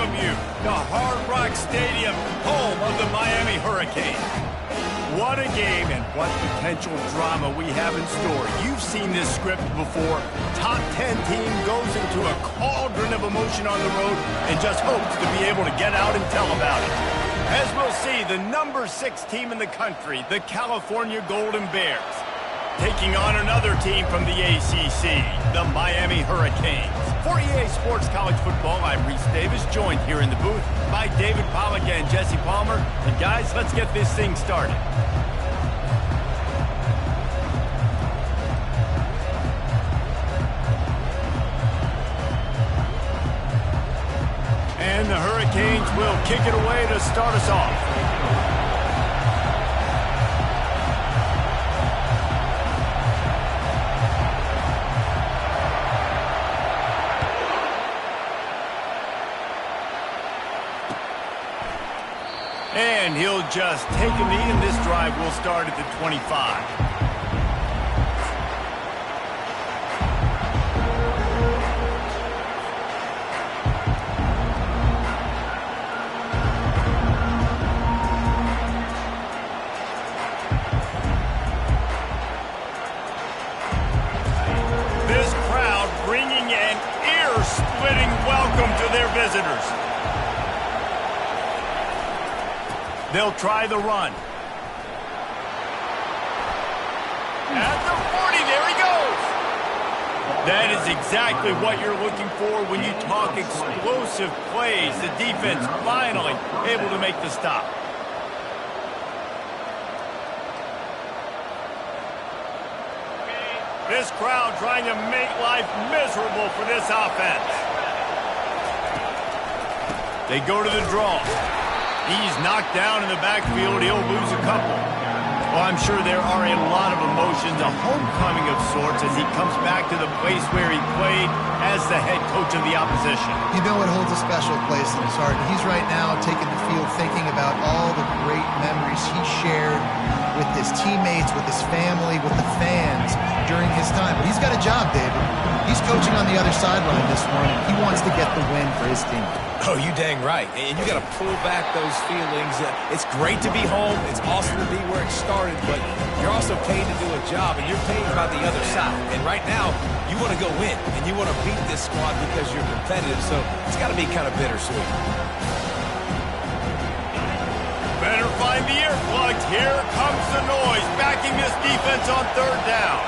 welcome you to Hard Rock Stadium, home of the Miami Hurricanes. What a game and what potential drama we have in store. You've seen this script before. Top 10 team goes into a cauldron of emotion on the road and just hopes to be able to get out and tell about it. As we'll see, the number 6 team in the country, the California Golden Bears, taking on another team from the ACC, the Miami Hurricanes. For EA Sports College Football, I'm Reese Davis, joined here in the booth by David Pollack and Jesse Palmer. And guys, let's get this thing started. And the Hurricanes will kick it away to start us off. And he'll just take a knee, and this drive will start at the 25. This crowd bringing an ear-splitting welcome to their visitors. They'll try the run. At the 40, there he goes. That is exactly what you're looking for when you talk explosive plays. The defense finally able to make the stop. This crowd trying to make life miserable for this offense. They go to the draw. He's knocked down in the backfield. He'll lose a couple. Well, I'm sure there are a lot of emotions, a homecoming of sorts as he comes back to the place where he played as the head coach of the opposition. You know it holds a special place in his heart. He's right now taking the field thinking about all the great memories he shared with his teammates, with his family, with the fans during his time. But he's got a job, David. He's coaching on the other sideline this morning. He wants to get the win for his team. Oh, you dang right. And you got to pull back those feelings. It's great to be home. It's awesome to be where it started, but you're also paid to do a job, and you're paid by the other side. And right now, you want to go win, and you want to beat this squad because you're competitive, so it's got to be kind of bittersweet. Better find the earplugs. Here comes the noise, backing this defense on third down.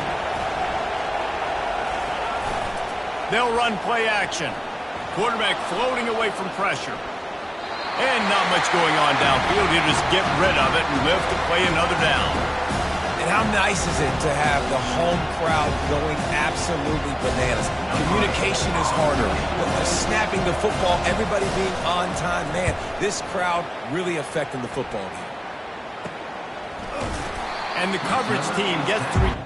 They'll run play action. Quarterback floating away from pressure. And not much going on downfield. He'll just get rid of it and live to play another down. And how nice is it to have the home crowd going absolutely bananas? Communication is harder. The snapping the football, everybody being on time. Man, this crowd really affecting the football game. And the coverage team gets to...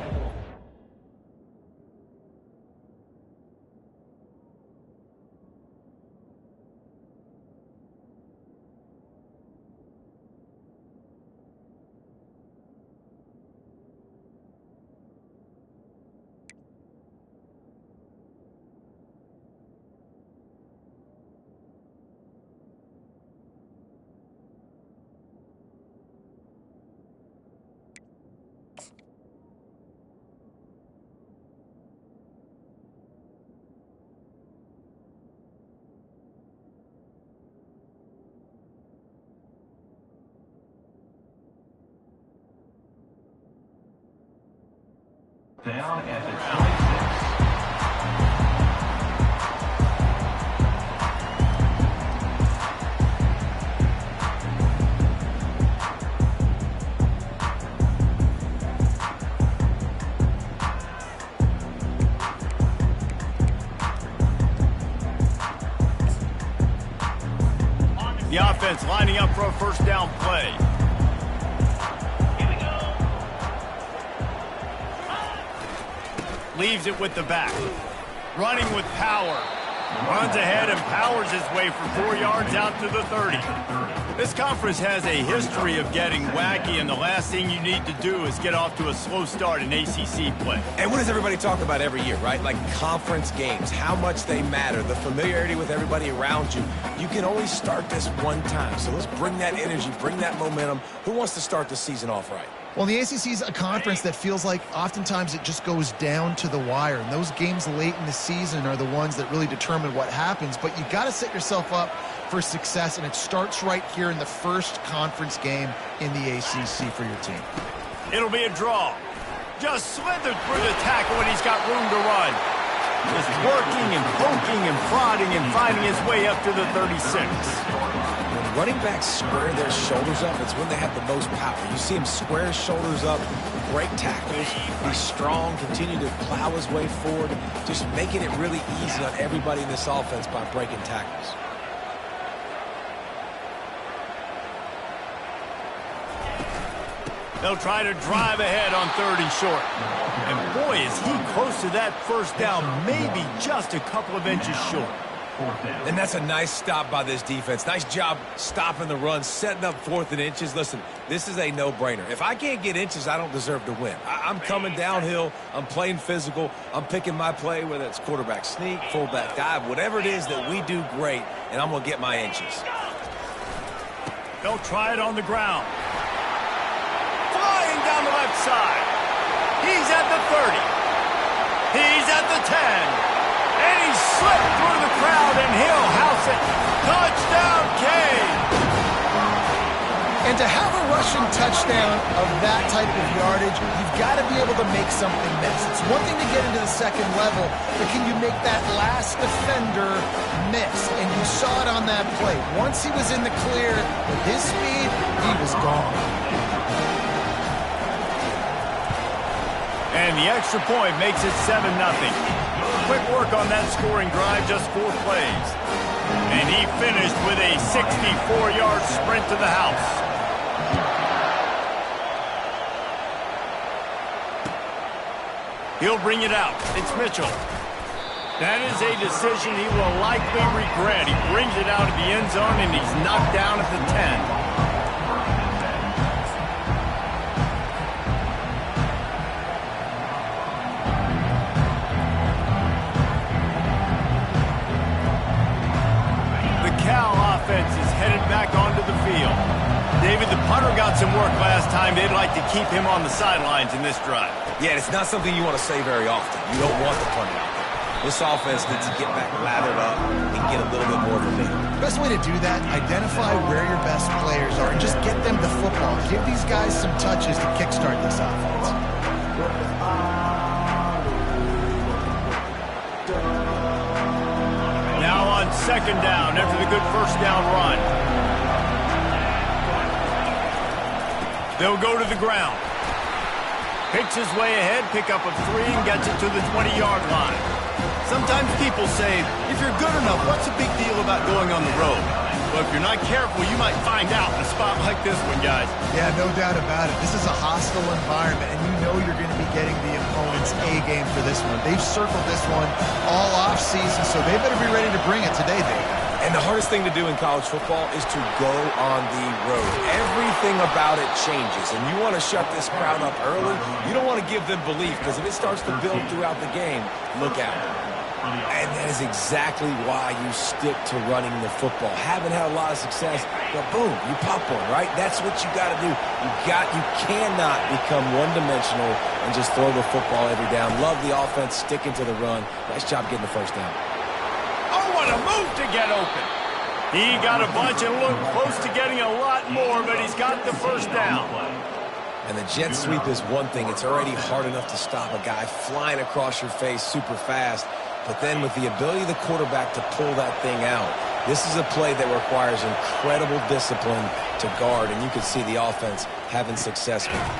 Down at the 26. The offense lining up for a first down play. Leaves it with the back. Running with power. Runs ahead and powers his way for 4 yards out to the 30. This conference has a history of getting wacky, and the last thing you need to do is get off to a slow start in ACC play. And what does everybody talk about every year, right? Like conference games, how much they matter, the familiarity with everybody around you. You can only start this one time, so let's bring that energy, bring that momentum. Who wants to start the season off right? Well, the ACC is a conference that feels like oftentimes it just goes down to the wire, and those games late in the season are the ones that really determine what happens. But you got to set yourself up for success, and it starts right here in the first conference game in the ACC for your team. It'll be a draw. Just slithered through the tackle when he's got room to run. Just working and poking and prodding and finding his way up to the 36. When running backs square their shoulders up, it's when they have the most power. You see him square his shoulders up, break tackles, be strong, continue to plow his way forward, just making it really easy on everybody in this offense by breaking tackles. They'll try to drive ahead on 3rd and short. And boy, is he close to that first down, maybe just a couple of inches short. And that's a nice stop by this defense. Nice job stopping the run, setting up 4th and inches. Listen, this is a no-brainer. If I can't get inches, I don't deserve to win. I'm coming downhill. I'm playing physical. I'm picking my play, whether it's quarterback sneak, fullback dive, whatever it is that we do great, and I'm going to get my inches. They'll try it on the ground. Flying down the left side. He's at the 30. He's at the 10. And he slipped through the crowd, and he'll house it. Touchdown, Cade! And to have a rushing touchdown of that type of yardage, you've got to be able to make something miss. It's one thing to get into the second level, but can you make that last defender miss? And you saw it on that play. Once he was in the clear, with his speed, he was gone. And the extra point makes it 7-0. Quick work on that scoring drive, just 4 plays. And he finished with a 64-yard sprint to the house. He'll bring it out. It's Mitchell. That is a decision he will likely regret. He brings it out of the end zone, and he's knocked down at the 10. Offense is headed back onto the field. David, the punter got some work last time. They'd like to keep him on the sidelines in this drive. Yeah, it's not something you want to say very often. You don't want the punter out there. This offense needs to get back lathered up and get a little bit more of a lead. Best way to do that, identify where your best players are and just get them the football. Give these guys some touches to kickstart this offense. On 2nd down after the good first down run. They'll go to the ground. Picks his way ahead, pick up a 3, and gets it to the 20-yard line. Sometimes people say, if you're good enough, what's the big deal about going on the road? Well, if you're not careful, you might find out in a spot like this one, guys. Yeah, no doubt about it. This is a hostile environment, and you know you're going to be getting the opponent's A-game for this one. They've circled this one all off-season, so they better be ready to bring it today, Dave. And the hardest thing to do in college football is to go on the road. Everything about it changes, and you want to shut this crowd up early. You don't want to give them belief, because if it starts to build throughout the game, look out. And that is exactly why you stick to running the football. Haven't had a lot of success, but boom, you pop one, right? That's what you got to do. You cannot become one-dimensional and just throw the football every down. Love the offense, sticking to the run. Nice job getting the first down. Oh, what a move to get open. He got a bunch and looked close to getting a lot more, but he's got the first down. And the jet sweep is one thing. It's already hard enough to stop a guy flying across your face super fast. But then with the ability of the quarterback to pull that thing out, this is a play that requires incredible discipline to guard, and you can see the offense having success with it.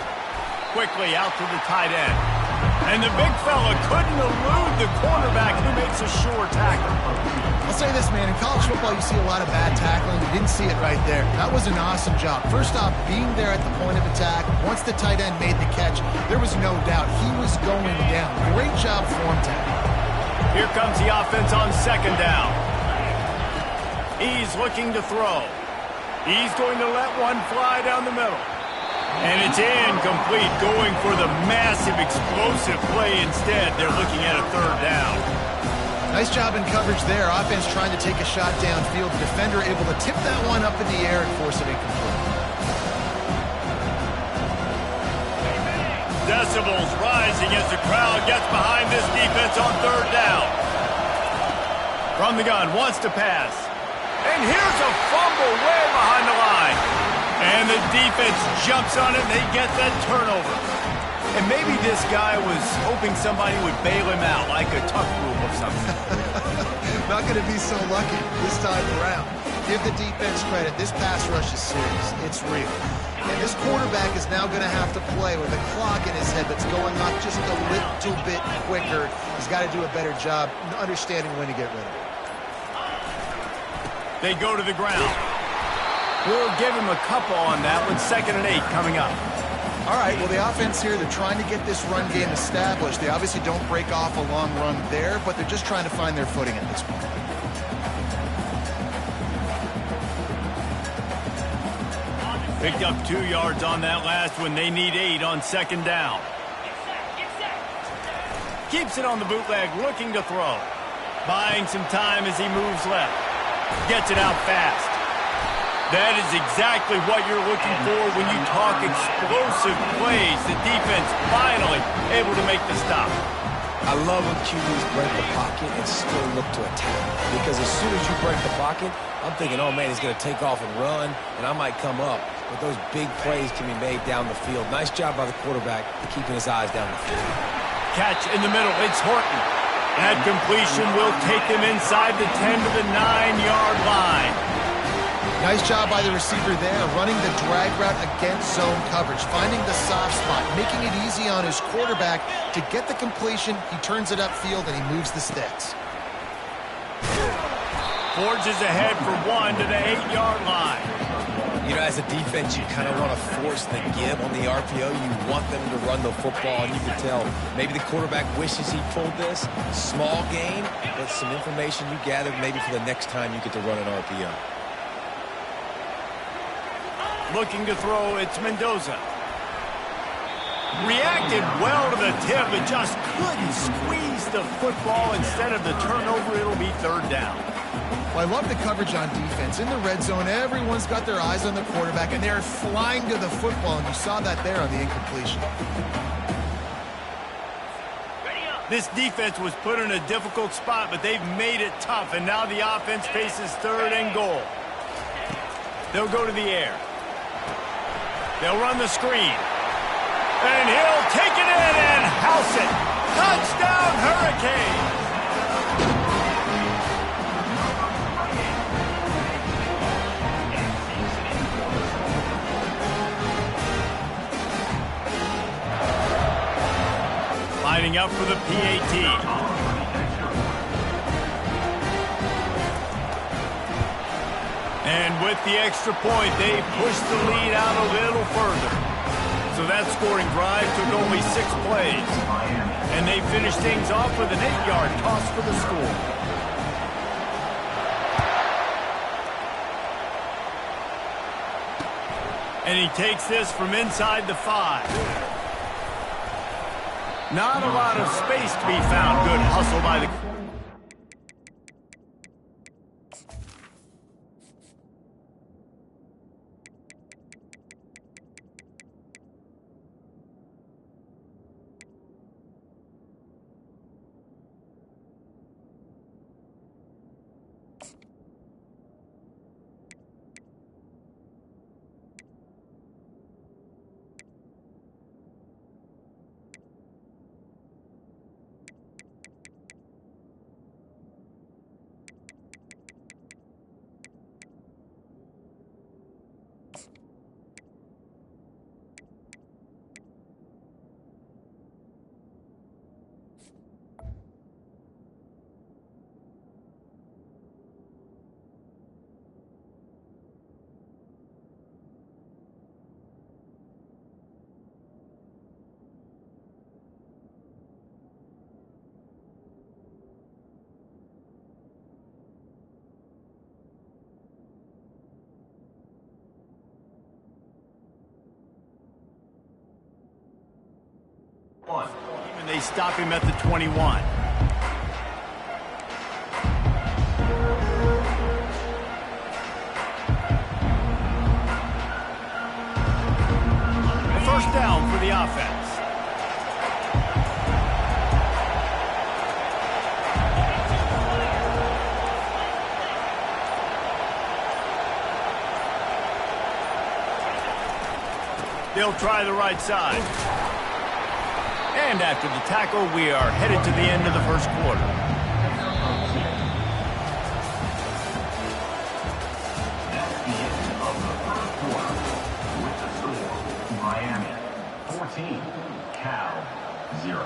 Quickly out to the tight end. And the big fella couldn't elude the cornerback who makes a sure tackle. I'll say this, man. In college football, you see a lot of bad tackling. You didn't see it right there. That was an awesome job. First off, being there at the point of attack. Once the tight end made the catch, there was no doubt he was going down. Great job form tackling. Here comes the offense on second down. He's looking to throw. He's going to let one fly down the middle. And it's incomplete, going for the massive explosive play instead. They're looking at a third down. Nice job in coverage there. Offense trying to take a shot downfield. The defender able to tip that one up in the air and force it incomplete. Decibels rising as the crowd gets behind this defense on third down. From the gun, wants to pass. And here's a fumble way behind the line. And the defense jumps on it, and they get that turnover. And maybe this guy was hoping somebody would bail him out, like a tuck rule or something. Not going to be so lucky this time around. Give the defense credit. This pass rush is serious. It's real. And this quarterback is now going to have to play with a clock in his head that's going off just a little bit quicker. He's got to do a better job understanding when to get rid of it. They go to the ground. We'll give him a couple on that one. 2nd and 8 coming up. All right, well, the offense here, they're trying to get this run game established. They obviously don't break off a long run there, but they're just trying to find their footing at this point. Picked up 2 yards on that last one. They need 8 on 2nd down. Keeps it on the bootleg, looking to throw. Buying some time as he moves left. Gets it out fast. That is exactly what you're looking for when you talk explosive plays. The defense finally able to make the stop. I love when QBs break the pocket and still look to attack. Because as soon as you break the pocket, I'm thinking, oh, man, he's going to take off and run, and I might come up. But those big plays can be made down the field. Nice job by the quarterback keeping his eyes down the field. Catch in the middle. It's Horton. That completion will take them inside the 10 to the 9-yard line. Nice job by the receiver there, running the drag route against zone coverage, finding the soft spot, making it easy on his quarterback to get the completion. He turns it upfield, and he moves the sticks. Forges ahead for 1 to the 8-yard line. You know, as a defense, you kind of want to force the give on the RPO. You want them to run the football, and you can tell maybe the quarterback wishes he pulled this. Small gain, but some information you gathered maybe for the next time you get to run an RPO. Looking to throw, it's Mendoza. Reacted well to the tip, but just couldn't squeeze the football. Instead of the turnover, it'll be 3rd down. Well, I love the coverage on defense. In the red zone, everyone's got their eyes on the quarterback, and they're flying to the football, and you saw that there on the incompletion. This defense was put in a difficult spot, but they've made it tough, and now the offense faces 3rd and goal. They'll go to the air. They'll run the screen. And he'll take it in and house it. Touchdown, Hurricanes! Lining up for the PAT. And with the extra point, they pushed the lead out a little further. So that scoring drive took only 6 plays. And they finished things off with an 8-yard toss for the score. And he takes this from inside the 5. Not a lot of space to be found. Good hustle by the... And they stop him at the 21. First down for the offense. They'll try the right side. And after the tackle, we are headed to the end of the first quarter. That's the end of the first quarter. With the score, Miami 14, Cal 0.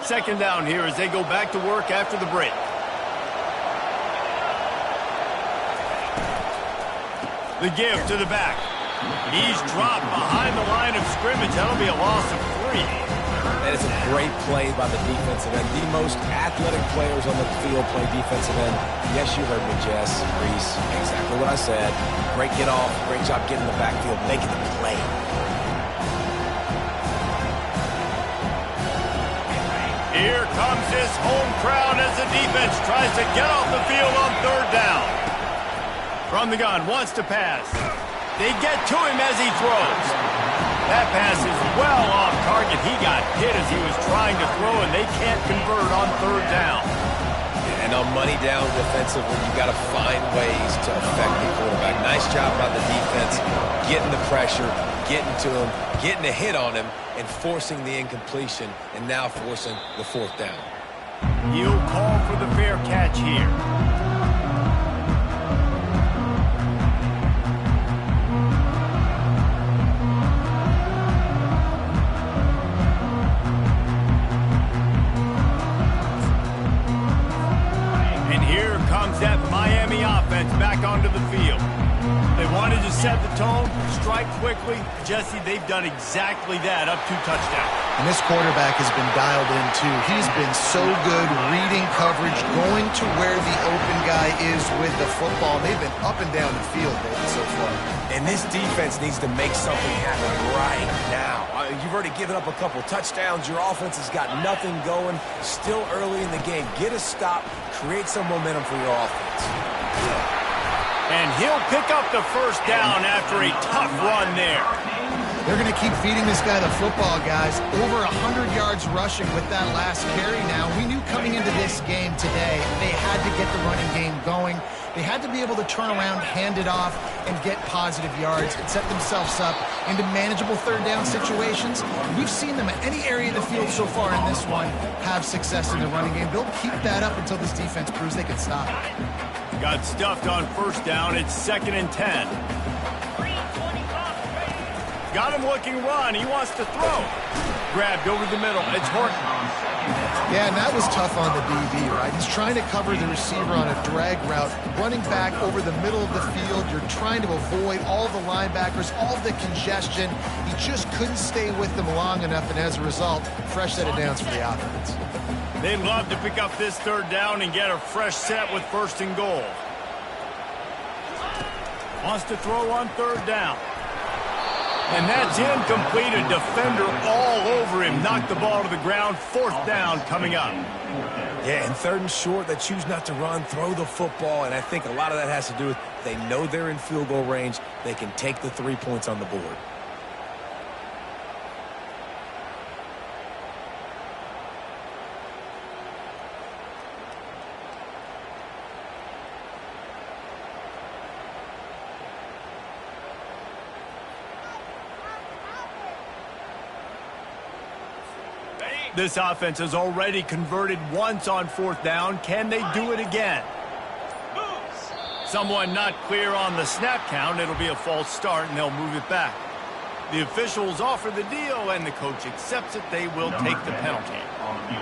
Second down here as they go back to work after the break. The give to the back. He's dropped behind the line of scrimmage. That'll be a loss of 3. That is a great play by the defensive end. The most athletic players on the field play defensive end. Yes, you heard me, Jess, Reese. Exactly what I said. Great get off. Great job getting the backfield, making the play. Here comes his home crowd as the defense tries to get off the field on third down. From the gun, wants to pass. They get to him as he throws. That pass is well off target. He got hit as he was trying to throw, and they can't convert on third down. And on money down defensively, you got to find ways to affect the quarterback. Nice job by the defense, getting the pressure, getting to him, getting a hit on him, and forcing the incompletion, and now forcing the fourth down. He'll call for the fair catch here. And here comes that Miami offense back onto the field. They wanted to set the tone, strike quickly. Jesse, they've done exactly that, up 2 touchdowns. And this quarterback has been dialed in, too. He's been so good reading coverage, going to where the open guy is with the football. And they've been up and down the field, David, so far. And this defense needs to make something happen right now. You've already given up a couple touchdowns. Your offense has got nothing going. Still early in the game. Get a stop. Create some momentum for your offense. And he'll pick up the first down after a tough run there. They're going to keep feeding this guy the football, guys. Over 100 yards rushing with that last carry now. We knew coming into this game today, they had to get the running game going. They had to be able to turn around, hand it off, and get positive yards and set themselves up into manageable third down situations. We've seen them at any area of the field so far in this one have success in the running game. They'll keep that up until this defense proves they can stop it. Got stuffed on first down. It's 2nd and 10. Got him looking run. He wants to throw. Grabbed over the middle. It's Horton. Yeah, and that was tough on the DB, right? He's trying to cover the receiver on a drag route, running back over the middle of the field. You're trying to avoid all the linebackers, all the congestion. He just couldn't stay with them long enough, and as a result, fresh set of downs for the offense. They'd love to pick up this third down and get a fresh set with 1st and goal. Wants to throw on third down. And that's incomplete. A defender all over him. Knocked the ball to the ground. 4th down coming up. Yeah, and 3rd and short, they choose not to run, throw the football, and I think a lot of that has to do with they know they're in field goal range. They can take the 3 points on the board. This offense has already converted once on 4th down. Can they do it again? Someone not clear on the snap count. It'll be a false start, and they'll move it back. The officials offer the deal, and the coach accepts it. They will take the penalty.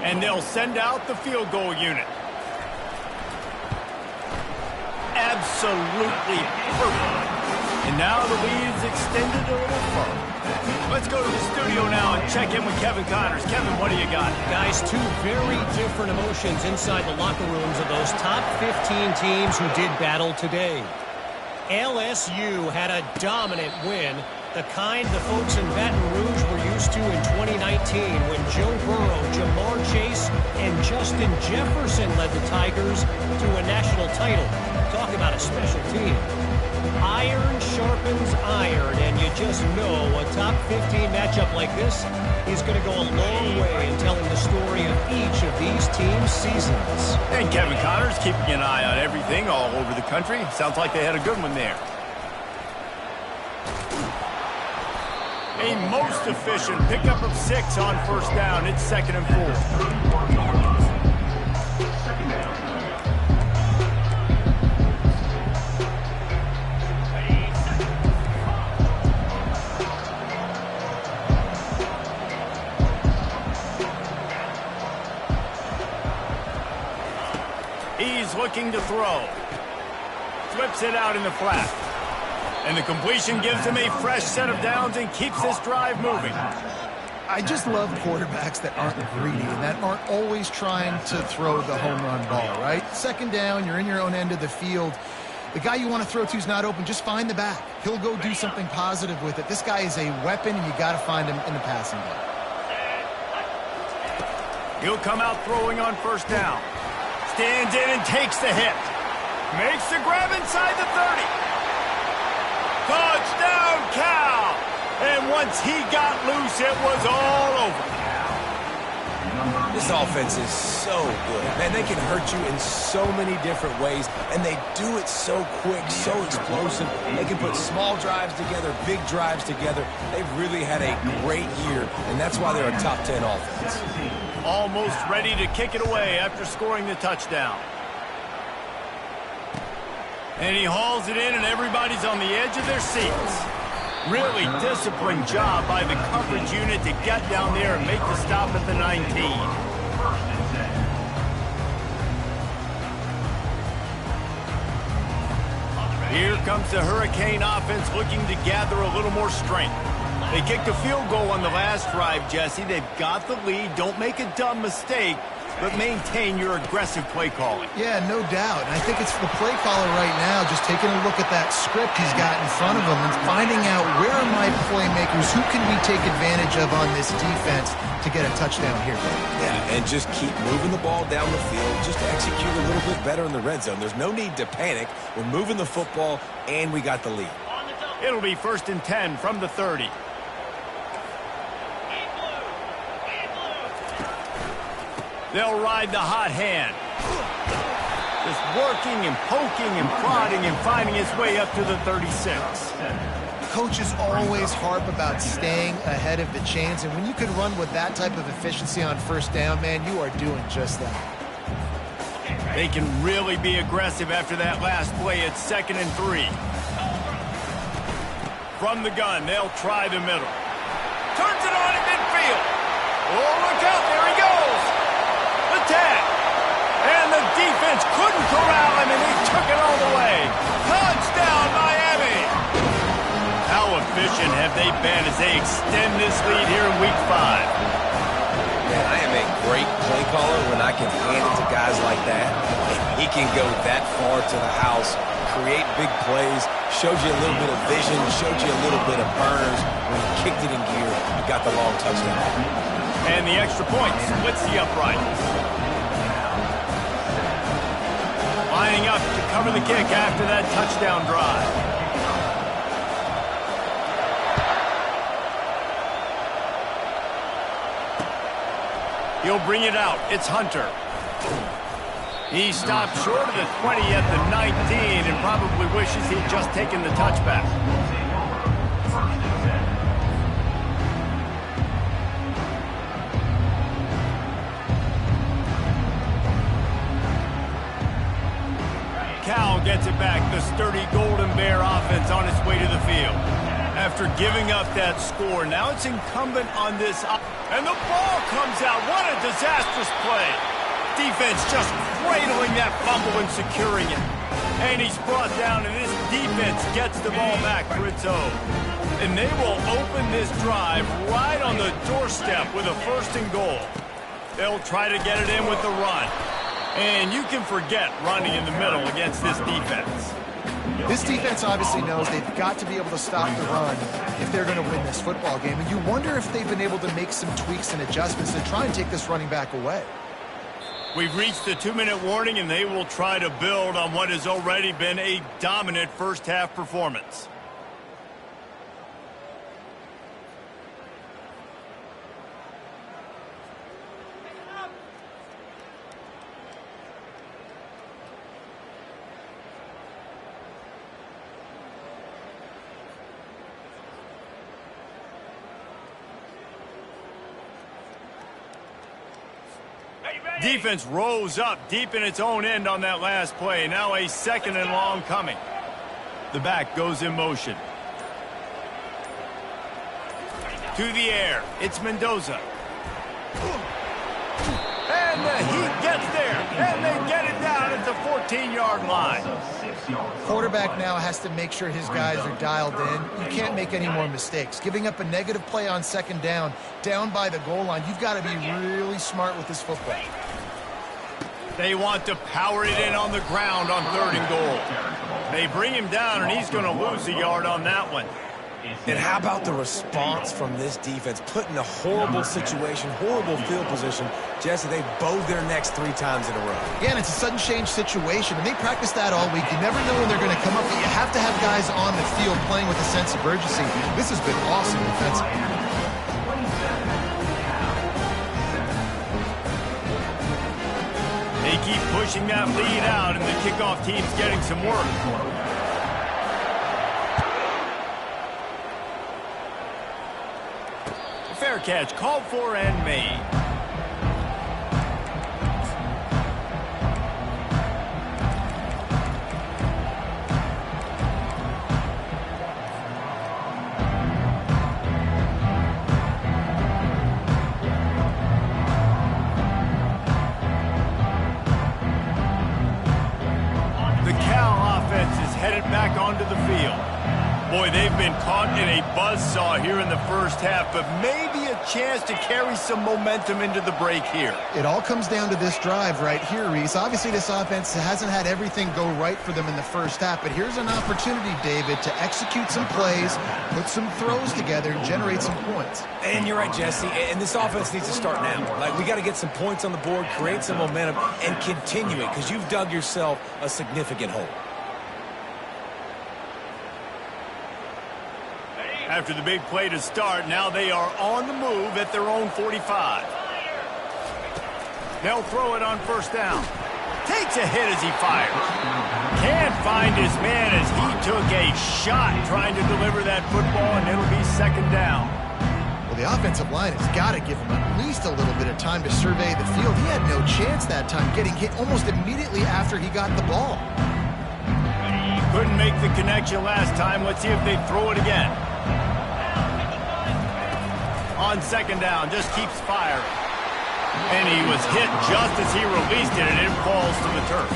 And they'll send out the field goal unit. Absolutely perfect. And now the lead is extended a little further. Let's go to the studio now and check in with Kevin Connors. Kevin, what do you got? Guys, two very different emotions inside the locker rooms of those top 15 teams who did battle today. LSU had a dominant win, the kind the folks in Baton Rouge were used to in 2019 when Joe Burrow, Jamar Chase, and Justin Jefferson led the Tigers to a national title. Talk about a special team. Iron sharpens iron, and you just know a top 15 matchup like this is going to go a long way in telling the story of each of these teams' seasons. And Kevin Connors keeping an eye on everything all over the country. Sounds like they had a good one there. A most efficient pickup of 6 on first down. It's 2nd and 4. He's looking to throw. Flips it out in the flat. And the completion gives him a fresh set of downs and keeps this drive moving. I just love quarterbacks that aren't greedy and that aren't always trying to throw the home run ball, right? 2nd down, you're in your own end of the field. The guy you want to throw to is not open. Just find the back. He'll go do something positive with it. This guy is a weapon, and you got to find him in the passing game. He'll come out throwing on first down. Stands in and takes the hit. Makes the grab inside the 30. Touchdown, Cal! And once he got loose, it was all over. This offense is so good. Man, they can hurt you in so many different ways, and they do it so quick, so explosive. They can put small drives together, big drives together. They've really had a great year, and that's why they're a top 10 offense. Almost ready to kick it away after scoring the touchdown. And he hauls it in, and everybody's on the edge of their seats. Really disciplined job by the coverage unit to get down there and make the stop at the 19. Here comes the Hurricane offense looking to gather a little more strength. They kicked a field goal on the last drive, Jesse. They've got the lead. Don't make a dumb mistake, but maintain your aggressive play calling. Yeah, no doubt. And I think it's the play caller right now just taking a look at that script he's got in front of him and finding out where are my playmakers, who can we take advantage of on this defense to get a touchdown here. Yeah, and just keep moving the ball down the field. Just execute a little bit better in the red zone. There's no need to panic. We're moving the football, and we got the lead. It'll be 1st and 10 from the 30. They'll ride the hot hand. Just working and poking and prodding and finding his way up to the 36. Coaches always harp about staying ahead of the chains, and when you can run with that type of efficiency on first down, man, you are doing just that. They can really be aggressive after that last play. It's 2nd and 3. From the gun, they'll try the middle. Turns it on in midfield. Oh, look out, there he goes. The tag. And the defense couldn't corral him, and he took it all the way. Touchdown, Miami. How efficient have they been as they extend this lead here in Week 5? Man, I am a great play caller when I can hand it to guys like that. He can go that far to the house, create big plays, showed you a little bit of vision, showed you a little bit of burners. When he kicked it in gear, he got the long touchdown. And the extra point splits the uprights. Lining up to cover the kick after that touchdown drive. He'll bring it out. It's Hunter. He stopped short of the 20 at the 19 and probably wishes he'd just taken the touchback. Cal gets it back. The sturdy Golden Bear offense on its way to the field. After giving up that score, now it's incumbent on this. And the ball comes out. What a disastrous play. Defense just cradling that fumble and securing it. And he's brought down, and this defense gets the ball back for its own. And they will open this drive right on the doorstep with a 1st and goal. They'll try to get it in with the run. And you can forget running in the middle against this defense. This defense obviously knows they've got to be able to stop the run if they're going to win this football game. And you wonder if they've been able to make some tweaks and adjustments to try and take this running back away. We've reached the 2-minute warning, and they will try to build on what has already been a dominant first-half performance. Defense rose up deep in its own end on that last play. Now a 2nd and long coming. The back goes in motion. To the air. It's Mendoza. And he gets there. And they get it down at the 14-yard line. Quarterback now has to make sure his guys are dialed in. You can't make any more mistakes. Giving up a negative play on 2nd down by the goal line, you've got to be really smart with this football. They want to power it in on the ground on 3rd and goal. They bring him down, and he's going to lose a yard on that one. And how about the response from this defense? Put in a horrible situation, horrible field position. Jesse, they bowed their necks 3 times in a row. Yeah, and it's a sudden change situation, and they practice that all week. You never know when they're going to come up, but you have to have guys on the field playing with a sense of urgency. This has been awesome defensively. They keep pushing that lead out, and the kickoff team's getting some work. Fair catch, called for and made. Back onto the field. Boy, they've been caught in a buzzsaw here in the first half, but maybe a chance to carry some momentum into the break here. It all comes down to this drive right here, Reese. Obviously, this offense hasn't had everything go right for them in the first half, but here's an opportunity, David, to execute some plays, put some throws together, and generate some points. And you're right, Jesse, and this offense needs to start now. Like, we got to get some points on the board, create some momentum, and continue it, because you've dug yourself a significant hole. After the big play to start, now they are on the move at their own 45. They'll throw it on 1st down. Takes a hit as he fires. Can't find his man as he took a shot trying to deliver that football, and it'll be 2nd down. Well, the offensive line has got to give him at least a little bit of time to survey the field. He had no chance that time, getting hit almost immediately after he got the ball. Couldn't make the connection last time. Let's see if they throw it again. On 2nd down, just keeps firing. And he was hit just as he released it, and it falls to the turf.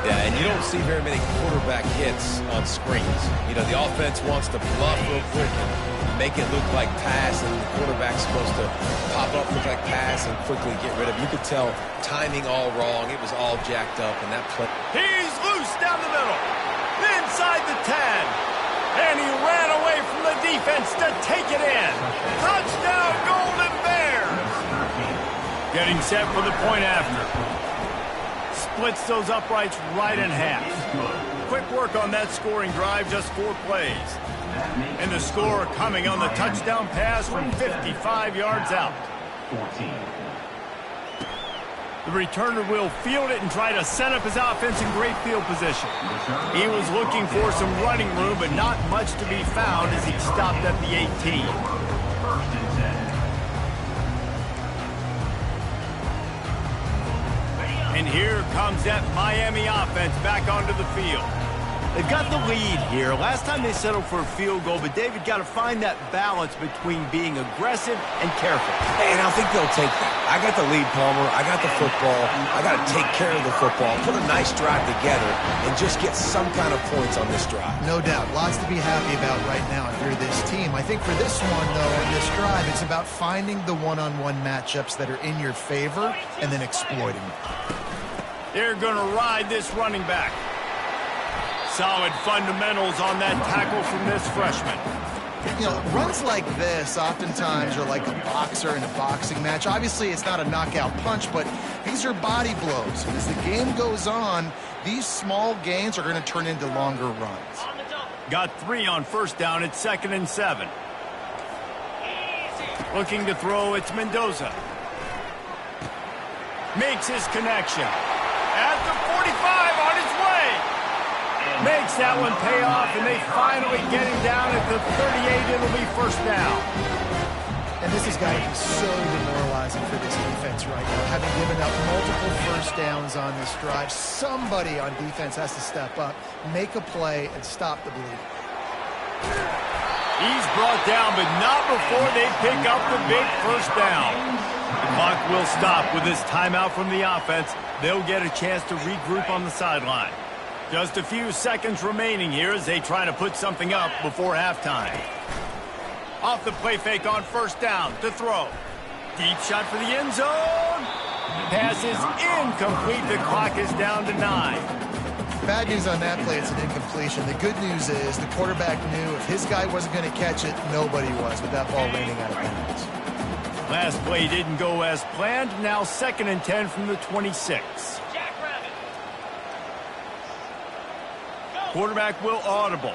Yeah, and you don't see very many quarterback hits on screens. You know, the offense wants to bluff real quick and make it look like pass, and the quarterback's supposed to pop up, look like pass, and quickly get rid of it. You could tell timing all wrong. It was all jacked up, and that play. He's loose down the middle. Inside the 10. And he ran away from the defense to take it in. Touchdown, Golden Bears. Getting set for the point after. Splits those uprights right in half. Quick work on that scoring drive, just 4 plays. And the score coming on the touchdown pass from 55 yards out. 14. The returner will field it and try to set up his offense in great field position. He was looking for some running room, but not much to be found as he stopped at the 18. And here comes that Miami offense back onto the field. They've got the lead here. Last time they settled for a field goal, but David got to find that balance between being aggressive and careful. And I think they'll take that. I got the lead, Palmer. I got the football. I got to take care of the football, put a nice drive together, and just get some kind of points on this drive. No doubt. Lots to be happy about right now if you're this team. I think for this one, though, in this drive, it's about finding the one-on-one matchups that are in your favor and then exploiting them. They're going to ride this running back. Solid fundamentals on that tackle from this freshman. You know, runs like this oftentimes are like a boxer in a boxing match. Obviously, it's not a knockout punch, but these are body blows. And as the game goes on, these small gains are going to turn into longer runs. Got 3 on first down. It's 2nd and 7. Looking to throw, it's Mendoza. Makes his connection. At the 45, on his way. Makes that one pay off, and they finally get him down at the 38. It'll be first down. And this has got to be so demoralizing for this defense right now. Having given up multiple first downs on this drive, somebody on defense has to step up, make a play, and stop the bleeding. He's brought down, but not before they pick up the big first down. The clock will stop with this timeout from the offense. They'll get a chance to regroup on the sideline. Just a few seconds remaining here as they try to put something up before halftime. Off the play fake on first down to throw. Deep shot for the end zone. Pass is incomplete. The clock is down to 9. Bad news on that play, it's an incompletion. The good news is the quarterback knew if his guy wasn't going to catch it, nobody was with that ball raining out of bounds. Last play didn't go as planned. Now 2nd and 10 from the 26. Quarterback will audible.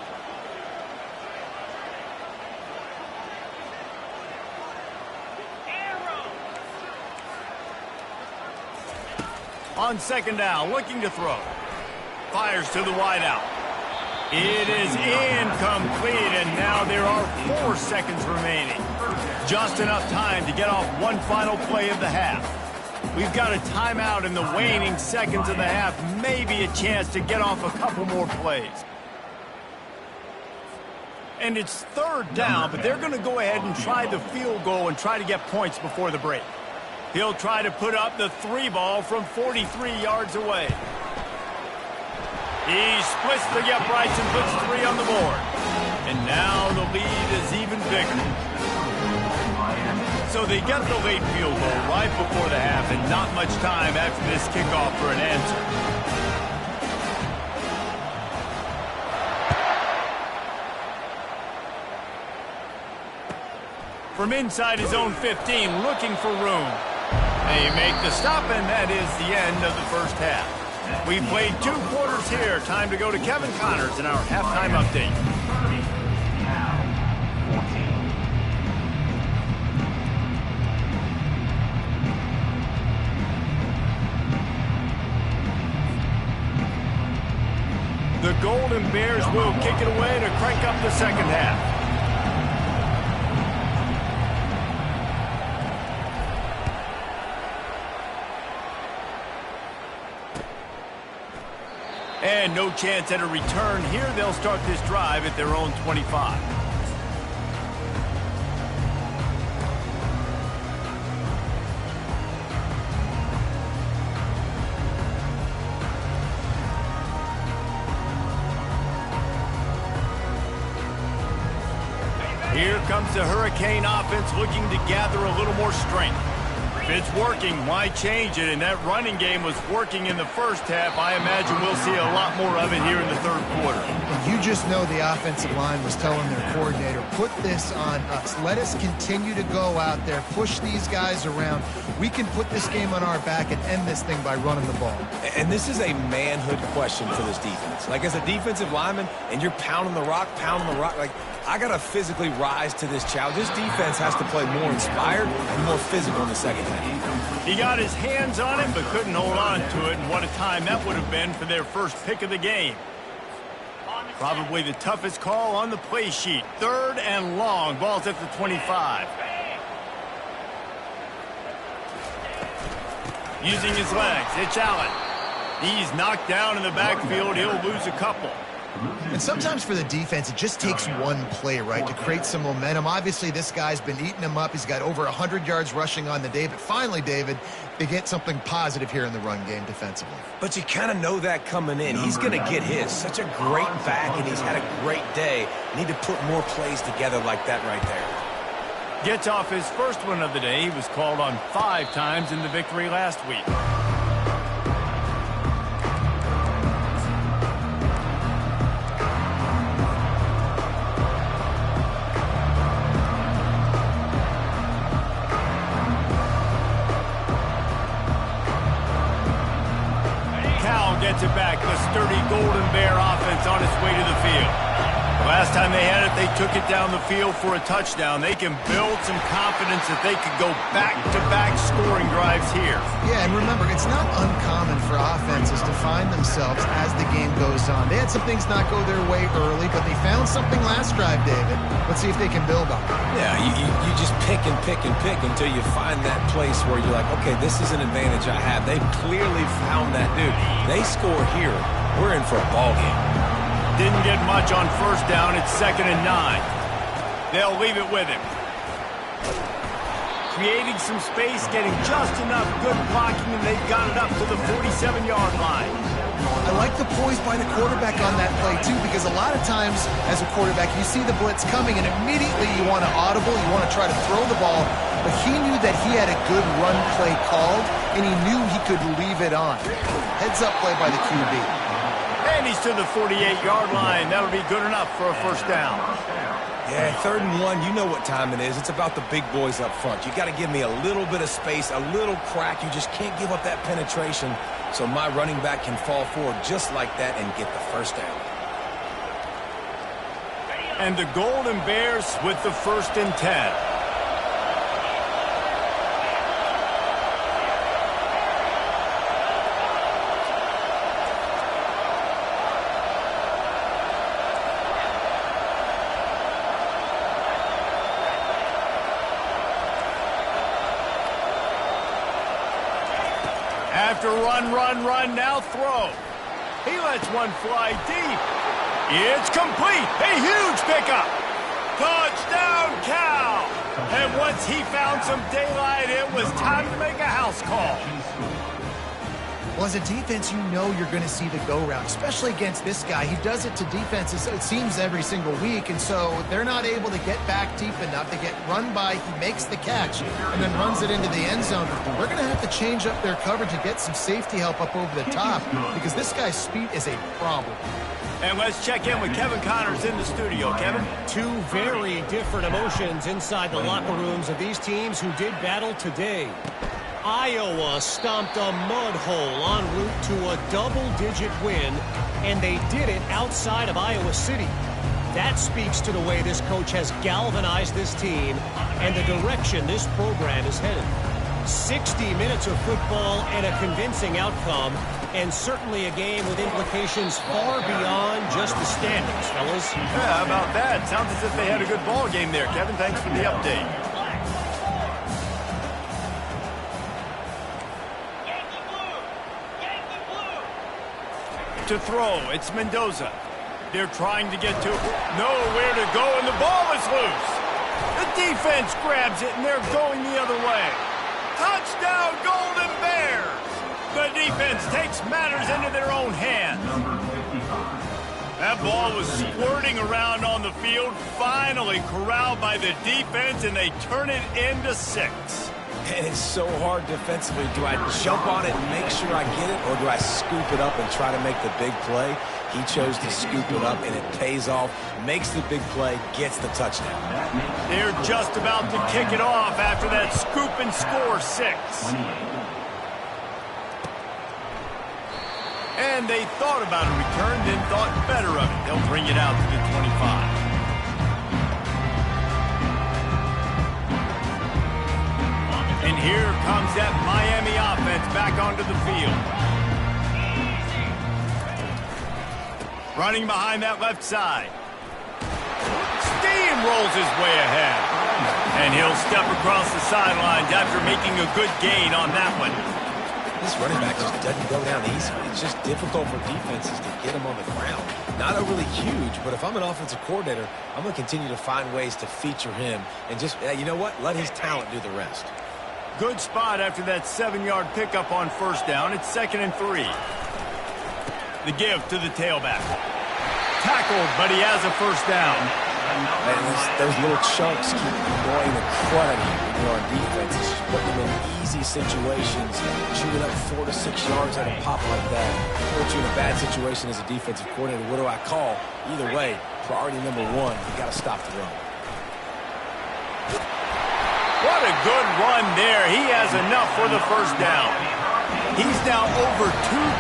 On 2nd down, looking to throw. Fires to the wideout. It is incomplete, and now there are 4 seconds remaining. Just enough time to get off one final play of the half. We've got a timeout in the waning seconds of the half. Maybe a chance to get off a couple more plays. And it's 3rd down, but they're going to go ahead and try the field goal and try to get points before the break. He'll try to put up the 3 ball from 43 yards away. He splits the uprights and puts 3 on the board. And now the lead is even bigger. So they get the late field goal right before the half, and not much time after this kickoff for an answer. From inside his own 15, looking for room. They make the stop, and that is the end of the first half. We played 2 quarters here. Time to go to Kevin Connors in our halftime update. The Golden Bears will kick it away to crank up the second half. And no chance at a return here. They'll start this drive at their own 25. Here comes the Hurricane offense looking to gather a little more strength. If it's working, why change it? And that running game was working in the first half. I imagine we'll see a lot more of it here in the 3rd quarter. You just know the offensive line was telling their coordinator, put this on us. Let us continue to go out there, push these guys around. We can put this game on our back and end this thing by running the ball. And this is a manhood question for this defense. Like, as a defensive lineman, and you're pounding the rock, like, I got to physically rise to this challenge. This defense has to play more inspired and more physical in the second half. He got his hands on it, but couldn't hold on to it, and what a time that would have been for their first pick of the game. Probably the toughest call on the play sheet. 3rd and long. Ball's at the 25. Using his legs, it's Allen. He's knocked down in the backfield. He'll lose a couple. And sometimes for the defense, it just takes one play, right, to create some momentum. Obviously, this guy's been eating him up. He's got over 100 yards rushing on the day. But finally, David, they get something positive here in the run game defensively. But you kind of know that coming in. He's going to get his. Such a great back, and he's had a great day. Need to put more plays together like that right there. Gets off his first one of the day. He was called on 5 times in the victory last week. Gets it back. The sturdy Golden Bear offense on its way to the field. The last time they had it, they took it down the field for a touchdown. They can build some confidence that they could go back-to-back scoring drives here. Yeah, and remember, it's not uncommon for offenses to find themselves as the game goes on. They had some things not go their way early, but they found something last drive, David. Let's see if they can build on it. Yeah, you just pick and pick and pick until you find that place where you're like, okay, this is an advantage I have. They've clearly found that, dude. They score here, we're in for a ball game. Didn't get much on first down. It's 2nd and 9. They'll leave it with him. Creating some space, getting just enough good blocking, and they've got it up to the 47-yard line. I like the poise by the quarterback on that play, too, because a lot of times as a quarterback, you see the blitz coming, and immediately you want to audible, you want to try to throw the ball, but he knew that he had a good run play called, and he knew he could leave it on. Heads-up play by the QB. And he's to the 48-yard line. That'll be good enough for a first down. Yeah, 3rd and 1, you know what time it is. It's about the big boys up front. You got to give me a little bit of space, a little crack. You just can't give up that penetration so my running back can fall forward just like that and get the first down. And the Golden Bears with the 1st and 10. After run, now throw. He lets one fly deep. It's complete. A huge pickup. Touchdown, Cal. And once he found some daylight, it was time to make a house call. Well, as a defense, you know you're going to see the go-round, especially against this guy. He does it to defenses, it seems, every single week, and so they're not able to get back deep enough. They get run by, he makes the catch, and then runs it into the end zone. We're going to have to change up their coverage and get some safety help up over the top because this guy's speed is a problem. And let's check in with Kevin Connors in the studio. Kevin? 2 very different emotions inside the locker rooms of these teams who did battle today. Iowa stomped a mud hole en route to a double-digit win, and they did it outside of Iowa City. That speaks to the way this coach has galvanized this team and the direction this program is headed. 60 minutes of football and a convincing outcome, and certainly a game with implications far beyond just the standings, fellas. Yeah, how about that? Sounds as if they had a good ball game there. Kevin, thanks for the update. To throw, it's Mendoza. They're trying to get to nowhere to go, and the ball is loose. The defense grabs it, and they're going the other way. Touchdown, Golden Bears! The defense takes matters into their own hands. That ball was squirting around on the field, finally corralled by the defense, and they turn it into 6. And it's so hard defensively. Do I jump on it and make sure I get it, or do I scoop it up and try to make the big play? He chose to scoop it up, and it pays off, makes the big play, gets the touchdown. They're just about to kick it off after that scoop and score 6. And they thought about a return, then thought better of it. They'll bring it out to the 25. And here comes that Miami offense back onto the field. Running behind that left side. Steamrolls his way ahead. And he'll step across the sidelines after making a good gain on that one. This running back just doesn't go down easy. It's just difficult for defenses to get him on the ground. Not overly huge, but if I'm an offensive coordinator, I'm going to continue to find ways to feature him and just, you know what, let his talent do the rest. Good spot after that 7-yard pickup on first down. It's 2nd and 3. The give to the tailback. Tackled, but he has a first down. And those little chunks keep going to crud you when you're on defense. It's just putting them in easy situations, shooting up 4 to 6 yards at a pop like that. Put you in a bad situation as a defensive coordinator. What do I call? Either way, priority number one, you got to stop the run. What a good run there. He has enough for the first down. He's now over 2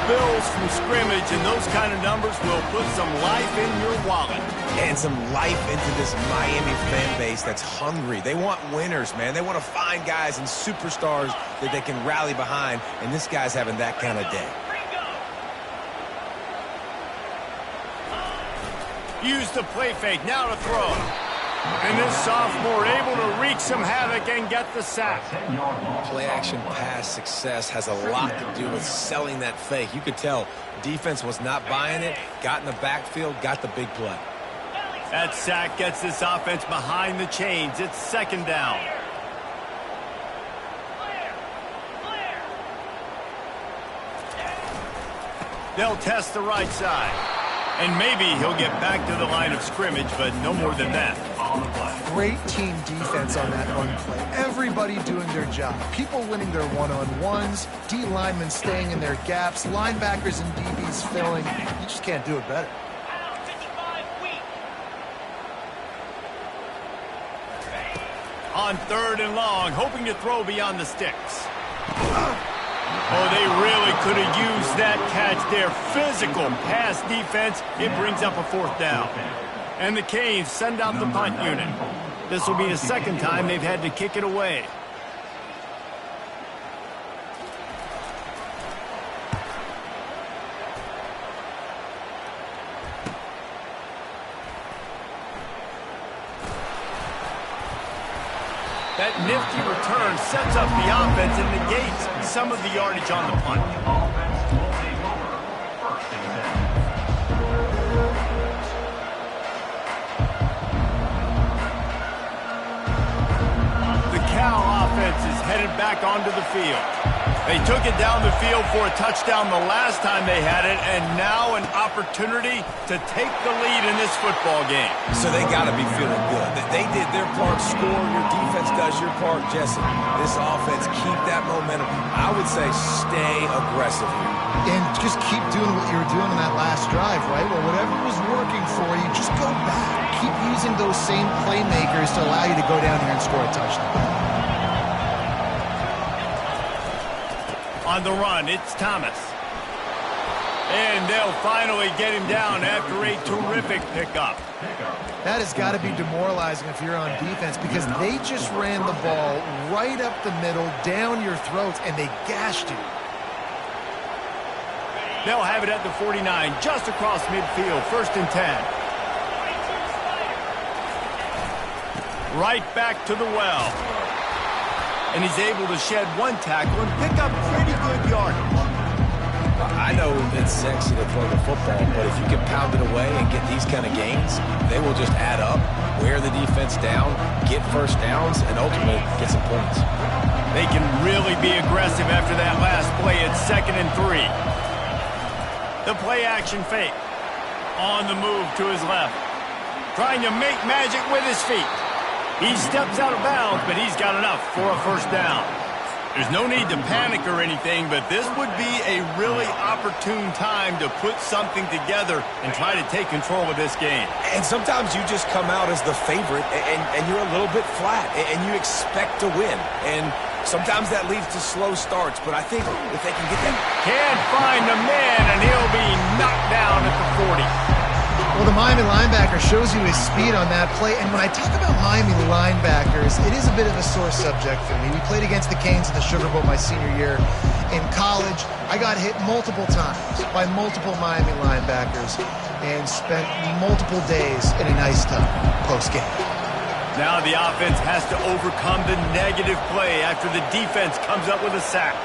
bills from scrimmage, and those kind of numbers will put some life in your wallet. And some life into this Miami fan base that's hungry. They want winners, man. They want to find guys and superstars that they can rally behind, and this guy's having that kind of day. Use the play fake, now to throw. And this sophomore able to wreak some havoc and get the sack. Play-action pass success has a lot to do with selling that fake. You could tell defense was not buying it, got in the backfield, got the big play. That sack gets this offense behind the chains. It's 2nd down. They'll test the right side. And maybe he'll get back to the line of scrimmage, but no more than that. Great team defense on that run play. Everybody doing their job. People winning their one-on-ones, D linemen staying in their gaps, linebackers and DBs filling. You just can't do it better. On 3rd and long, hoping to throw beyond the sticks. Oh, they really could have used that catch there. Physical pass defense. It brings up a 4th down. And the Canes send out the punt unit. This will be the 2nd time they've had to kick it away. That nifty return sets up the offense and negates some of the yardage on the punt. The Cal offense is headed back onto the field. They took it down the field for a touchdown the last time they had it, and now an opportunity to take the lead in this football game. So they got to be feeling good. They did their part, score. Your defense does your part, Jesse. This offense, keep that momentum. I would say stay aggressive here. And just keep doing what you were doing in that last drive, right? Well, whatever was working for you, just go back. Keep using those same playmakers to allow you to go down here and score a touchdown. On the run, it's Thomas. And they'll finally get him down after a terrific pickup. That has got to be demoralizing if you're on defense, because they just ran the ball right up the middle, down your throats, and they gashed you. They'll have it at the 49, just across midfield, 1st and 10. Right back to the well. And he's able to shed one tackle and pick up pretty good yardage. I know it's sexy to throw the football, but if you can pound it away and get these kind of gains, they will just add up, wear the defense down, get first downs, and ultimately get some points. They can really be aggressive after that last play. It's 2nd and 3. The play action fake. On the move to his left. Trying to make magic with his feet. He steps out of bounds, but he's got enough for a first down. There's no need to panic or anything, but this would be a really opportune time to put something together and try to take control of this game. And sometimes you just come out as the favorite, and you're a little bit flat, and you expect to win. And sometimes that leads to slow starts, but I think if they can get that... Can't find the man, and he'll be knocked down at the 40. Well, the Miami linebacker shows you his speed on that play. And when I talk about Miami linebackers, it is a bit of a sore subject for me. We played against the Canes in the Sugar Bowl my senior year in college. I got hit multiple times by multiple Miami linebackers and spent multiple days in an ice tub post-game. Now the offense has to overcome the negative play after the defense comes up with a sack.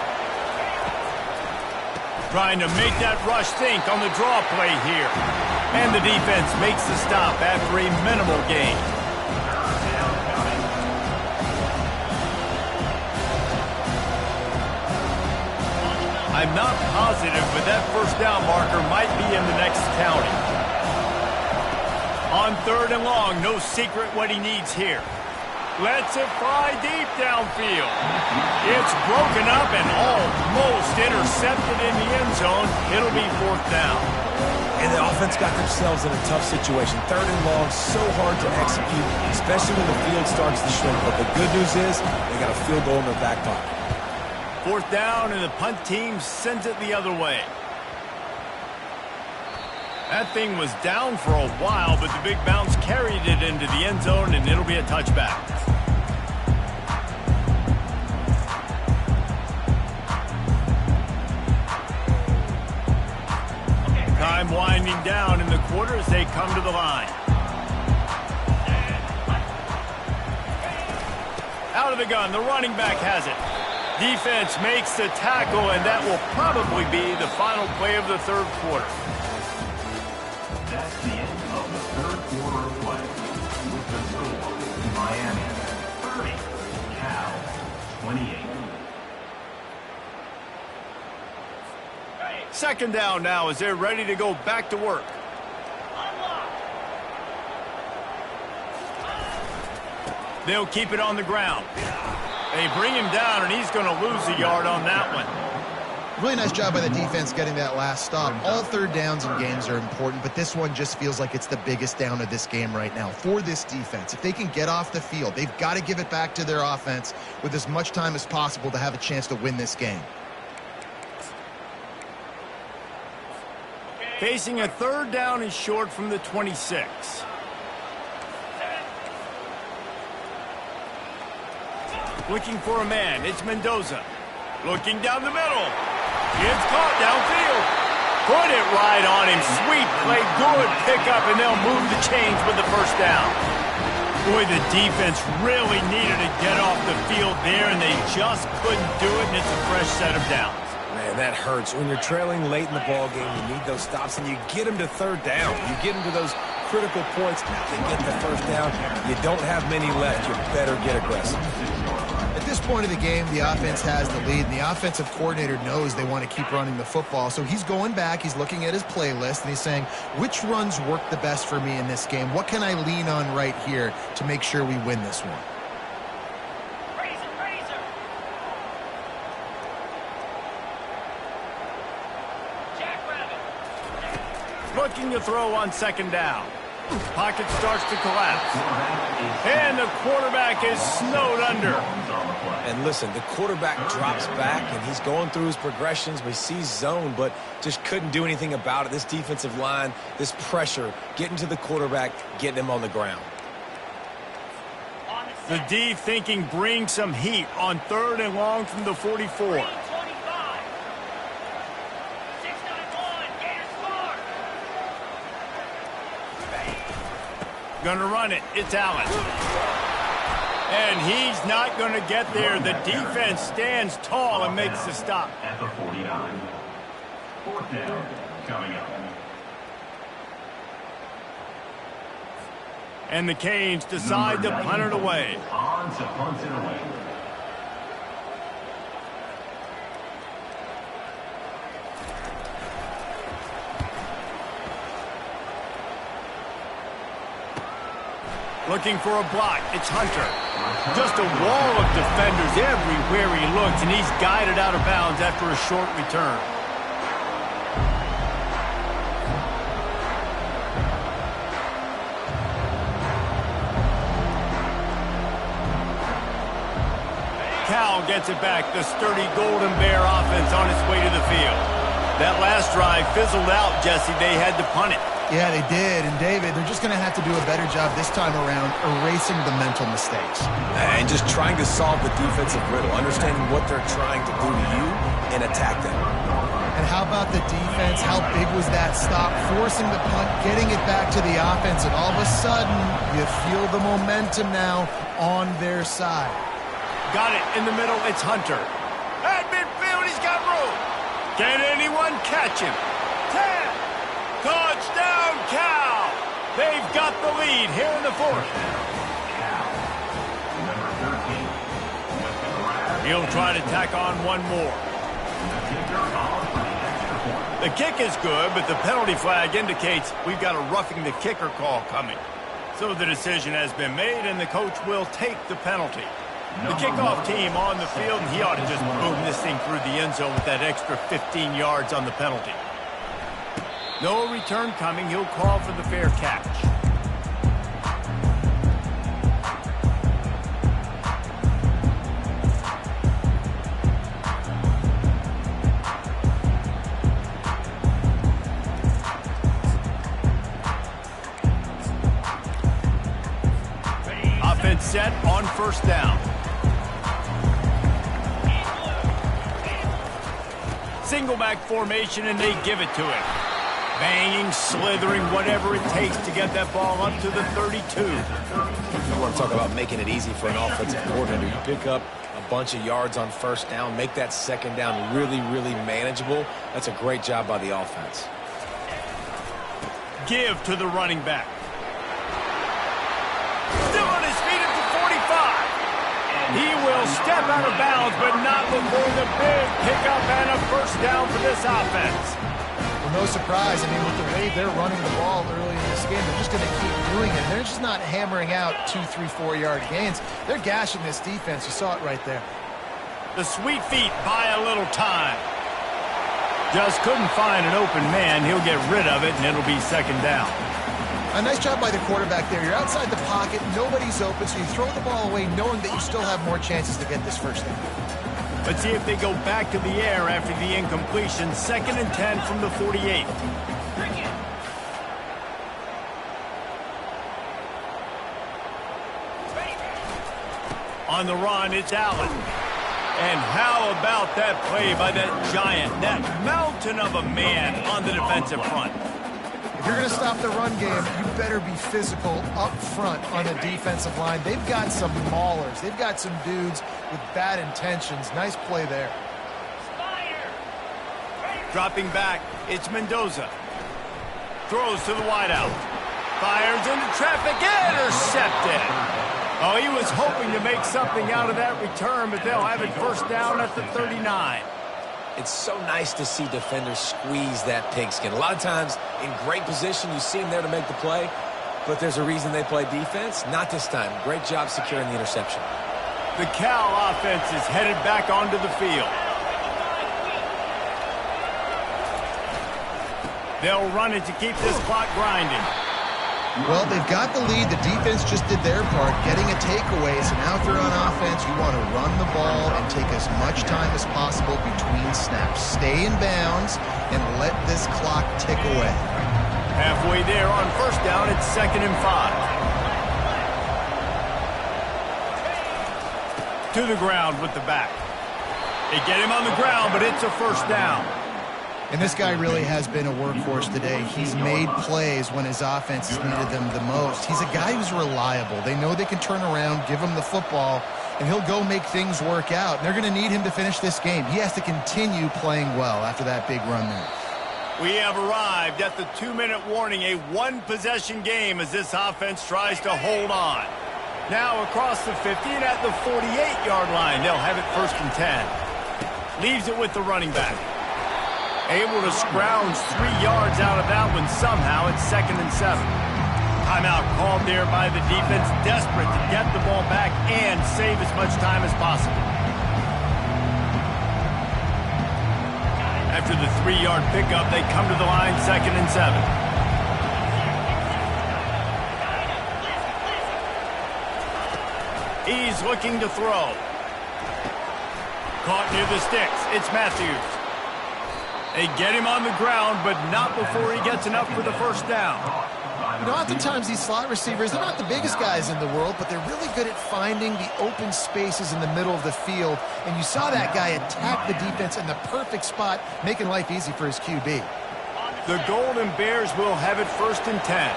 Trying to make that rush think on the draw play here. And the defense makes the stop after a minimal gain. I'm not positive, but that first down marker might be in the next county. On 3rd and long, no secret what he needs here. Lets it fly deep downfield. It's broken up and almost intercepted in the end zone. It'll be 4th down. And the offense got themselves in a tough situation. 3rd and long, so hard to execute, especially when the field starts to shrink. But the good news is they got a field goal in their back pocket. 4th down, and the punt team sends it the other way. That thing was down for a while, but the big bounce carried it into the end zone, and it'll be a touchback. Time winding down in the quarter as they come to the line. Out of the gun, the running back has it. Defense makes the tackle, and that will probably be the final play of the 3rd quarter. That's the end of the 3rd quarter of play. With the score, Miami 30, Cal 28. 2nd down now as they're ready to go back to work. They'll keep it on the ground. They bring him down, and he's going to lose a yard on that one. Really nice job by the defense getting that last stop. All 3rd downs in games are important, but this one just feels like it's the biggest down of this game right now for this defense. If they can get off the field, they've got to give it back to their offense with as much time as possible to have a chance to win this game. Facing a 3rd down and short from the 26. Looking for a man. It's Mendoza. Looking down the middle. It's caught downfield. Put it right on him. Sweet play. Good pickup, and they'll move the chains with the 1st down. Boy, the defense really needed to get off the field there, and they just couldn't do it, and it's a fresh set of downs. Man, that hurts. When you're trailing late in the ball game, you need those stops, and you get them to 3rd down. You get them to those critical points to get the 1st down. You don't have many left. You better get aggressive. At this point of the game, the offense has the lead, and the offensive coordinator knows they want to keep running the football. So he's going back, he's looking at his playlist, and he's saying, which runs work the best for me in this game? What can I lean on right here to make sure we win this one? Looking to throw on 2nd down. Pocket starts to collapse. And the quarterback is snowed under. And listen, the quarterback drops back, and he's going through his progressions. We see zone, but just couldn't do anything about it. This defensive line, this pressure, getting to the quarterback, getting him on the ground. The D thinking bring some heat on 3rd and long from the 44. Gonna run it. It's Allen. And he's not going to get there. The defense stands tall and makes the stop. At the 49. 4th down coming up. And the Canes decide to punt it away. On to punt it away. Looking for a block. It's Hunter. Just a wall of defenders everywhere he looks, and he's guided out of bounds after a short return. Cal gets it back. The sturdy Golden Bear offense on its way to the field. That last drive fizzled out, Jesse. They had to punt it. Yeah, they did. And, David, they're just going to have to do a better job this time around erasing the mental mistakes. And just trying to solve the defensive riddle, understanding what they're trying to do to you and attack them. And how about the defense? How big was that stop? Forcing the punt, getting it back to the offense, and all of a sudden, you feel the momentum now on their side. Got it in the middle. It's Hunter. At midfield, he's got room. Can anyone catch him? 10. Touchdown, Cal! They've got the lead here in the fourth. He'll try to tack on one more. The kick is good, but the penalty flag indicates we've got a roughing the kicker call coming. So the decision has been made, and the coach will take the penalty. The kickoff team on the field, and he ought to just boom this thing through the end zone with that extra 15 yards on the penalty. No return coming. He'll call for the fair catch. Offense set on first down. Single back formation, and they give it to him. Banging, slithering, whatever it takes to get that ball up to the 32. You want to talk about making it easy for an offensive coordinator. You pick up a bunch of yards on first down, make that second down really, really manageable. That's a great job by the offense. Give to the running back. Still on his feet at the 45. He will step out of bounds, but not before the big pickup and a first down for this offense. No surprise. I mean, with the way they're running the ball early in this game, they're just going to keep doing it. They're just not hammering out 2, 3, 4-yard gains. They're gashing this defense. You saw it right there. The sweet feet buy a little time. Just couldn't find an open man. He'll get rid of it, and it'll be second down. A nice job by the quarterback there. You're outside the pocket. Nobody's open, so you throw the ball away knowing that you still have more chances to get this first down. Let's see if they go back to the air after the incompletion. 2nd and 10 from the 48. On the run, it's Allen. And how about that play by that giant, that mountain of a man on the defensive front? If you're going to stop the run game, you better be physical up front on the defensive line. They've got some maulers. They've got some dudes with bad intentions. Nice play there. Dropping back, it's Mendoza. Throws to the wideout. Fires into traffic, intercepted. Oh, he was hoping to make something out of that return, but they'll have it first down at the 39. It's so nice to see defenders squeeze that pigskin. A lot of times, in great position, you see them there to make the play, but there's a reason they play defense. Not this time. Great job securing the interception. The Cal offense is headed back onto the field. They'll run it to keep this clock grinding. Well, they've got the lead. The defense just did their part, getting a takeaway. So now if you're on offense, you want to run the ball and take as much time as possible between snaps. Stay in bounds and let this clock tick away. Halfway there on first down, it's 2nd and 5. To the ground with the back. They get him on the ground, but it's a first down. And this guy really has been a workhorse today. He's made plays when his offense has needed them the most. He's a guy who's reliable. They know they can turn around, give him the football, and he'll go make things work out. And they're going to need him to finish this game. He has to continue playing well after that big run there. We have arrived at the 2-minute warning, a one-possession game as this offense tries to hold on. Now across the 50 and at the 48-yard line, they'll have it 1st and 10. Leaves it with the running back. Able to scrounge 3 yards out of that one somehow. It's 2nd and 7. Timeout called there by the defense, desperate to get the ball back and save as much time as possible. After the 3-yard pickup, they come to the line, 2nd and 7. He's looking to throw. Caught near the sticks. It's Matthews. They get him on the ground, but not before he gets enough for the first down. You know, oftentimes these slot receivers, they're not the biggest guys in the world, but they're really good at finding the open spaces in the middle of the field. And you saw that guy attack the defense in the perfect spot, making life easy for his QB. The Golden Bears will have it 1st and 10.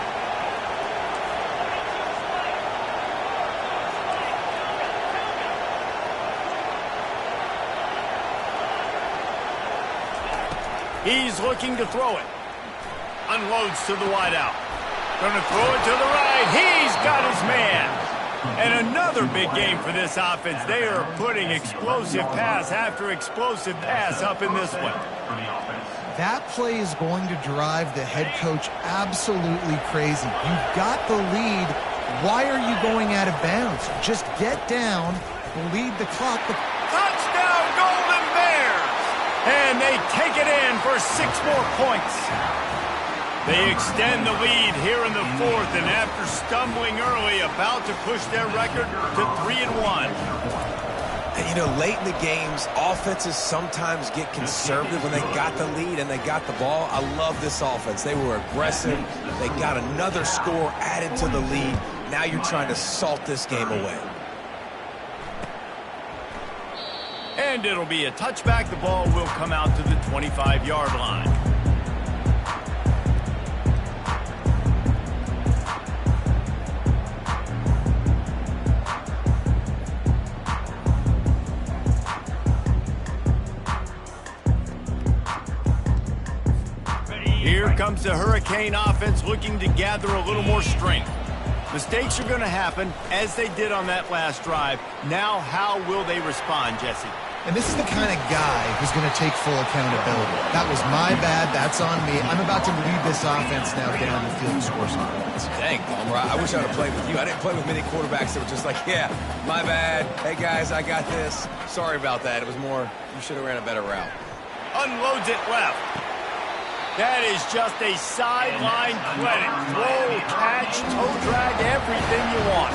He's looking to throw it. Unloads to the wideout. Gonna throw it to the right. He's got his man. And another big game for this offense. They are putting explosive pass after explosive pass up in this one. That play is going to drive the head coach absolutely crazy. You've got the lead. Why are you going out of bounds? Just get down, lead the clock. Touchdown, Golden Bears! And they take it in for 6 more points. They extend the lead here in the 4th, and after stumbling early, about to push their record to 3-1. And, you know, late in the games, offenses sometimes get conservative when they got the lead and they got the ball. I love this offense. They were aggressive. They got another score added to the lead. Now you're trying to salt this game away. And it'll be a touchback. The ball will come out to the 25-yard line. Here comes the Hurricane offense looking to gather a little more strength. Mistakes are going to happen, as they did on that last drive. Now, how will they respond, Jesse? And this is the kind of guy who's going to take full accountability. That was my bad. That's on me. I'm about to lead this offense now down the field and score some points. Dang, Palmer, I wish I would have played with you. I didn't play with many quarterbacks that were just like, yeah, my bad. Hey, guys, I got this. Sorry about that. It was more, you should have ran a better route. Unloads it left. That is just a sideline credit. Throw, catch, toe drag, everything you want.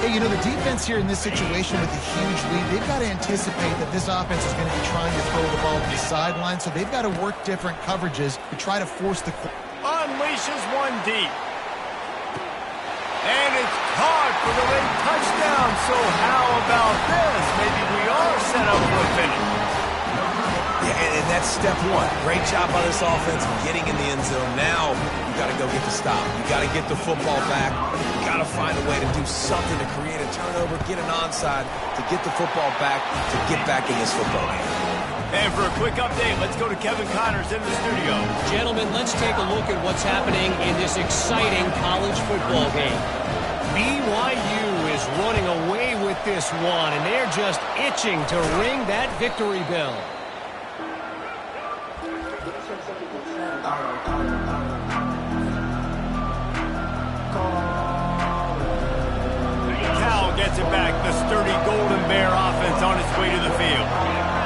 Hey, you know, the defense here in this situation with a huge lead, they've got to anticipate that this offense is going to be trying to throw the ball to the sideline, so they've got to work different coverages to try to force the... Unleashes one deep. And it's caught for the late touchdown. So how about this? Maybe we are set up for a finish. Yeah, and that's step 1. Great job by this offense getting in the end zone. Now you got to go get the stop. You got to get the football back. You got to find a way to do something to create a turnover, get an onside, to get the football back, to get back in this football game. And for a quick update, let's go to Kevin Connors in the studio. Gentlemen, let's take a look at what's happening in this exciting college football game. BYU is running away with this one, and they're just itching to ring that victory bell. Cal gets it back. The sturdy Golden Bear offense on its way to the field.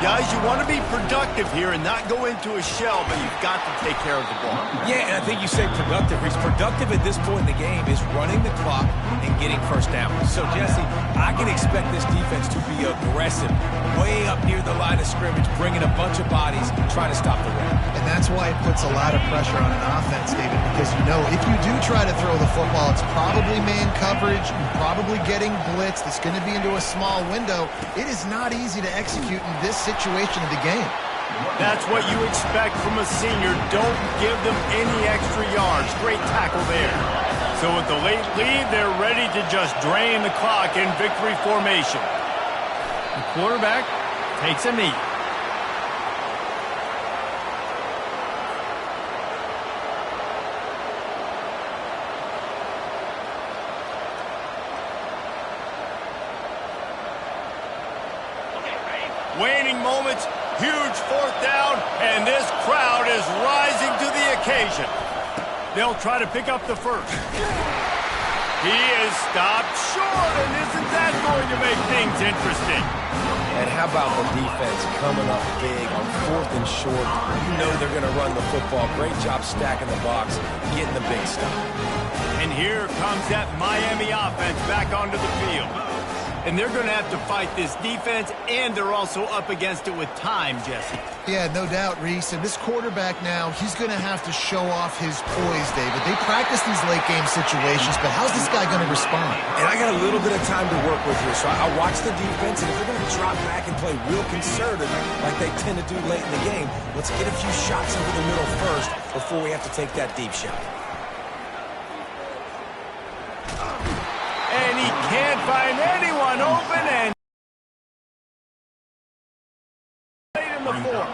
Guys, you want to be productive here and not go into a shell, but you've got to take care of the ball. Yeah, and I think you say productive. He's productive at this point in the game is running the clock and getting first down. So, Jesse, I can expect this defense to be aggressive, way up near the line of scrimmage, bringing a bunch of bodies, trying to stop the run. And that's why it puts a lot of pressure on an offense, David, because you know if you do try to throw the football, it's probably man coverage, you're probably getting blitzed, it's going to be into a small window. It is not easy to execute in this situation of the game. That's what you expect from a senior. Don't give them any extra yards. Great tackle there. So with the late lead, they're ready to just drain the clock in victory formation. The quarterback takes a knee. Waning moments, huge 4th down, and this crowd is rising to the occasion. They'll try to pick up the first. He is stopped short, and isn't that going to make things interesting? And how about the defense coming up big on 4th and short? You know they're going to run the football. Great job stacking the box, getting the big stop. And here comes that Miami offense back onto the field. And they're going to have to fight this defense, and they're also up against it with time, Jesse. Yeah, no doubt, Reese. And this quarterback now, he's going to have to show off his poise, David. They practice these late-game situations, but how's this guy going to respond? And I got a little bit of time to work with here, so I watch the defense, and if they're going to drop back and play real conservative like they tend to do late in the game, let's get a few shots over the middle first before we have to take that deep shot. And he can't find anyone open, and late in the 4th.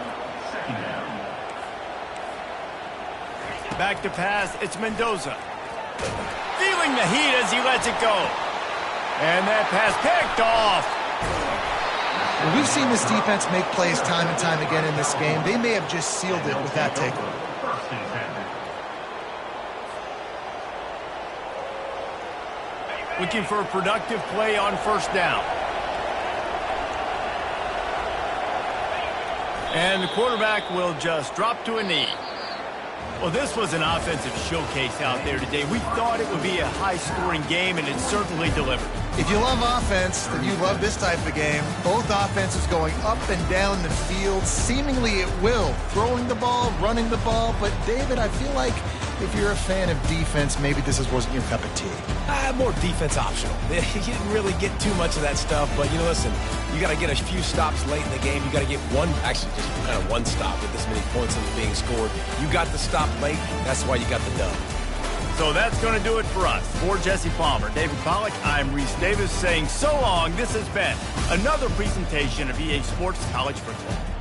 Back to pass, it's Mendoza. Feeling the heat as he lets it go. And that pass picked off. Well, we've seen this defense make plays time and time again in this game. They may have just sealed it with that takeaway. Looking for a productive play on first down. And the quarterback will just drop to a knee. Well, this was an offensive showcase out there today. We thought it would be a high-scoring game, and it certainly delivered. If you love offense, then you love this type of game. Both offenses going up and down the field, seemingly at will. Throwing the ball, running the ball. But, David, I feel like if you're a fan of defense, maybe this wasn't your cup of tea. More defense optional. You didn't really get too much of that stuff, but, listen, you got to get a few stops late in the game. You got to get just kind of one stop with this many points that are being scored. You got the stop late. That's why you got the dub. So that's going to do it for us. For Jesse Palmer, David Pollack, I'm Reese Davis saying so long. This has been another presentation of EA Sports College Football.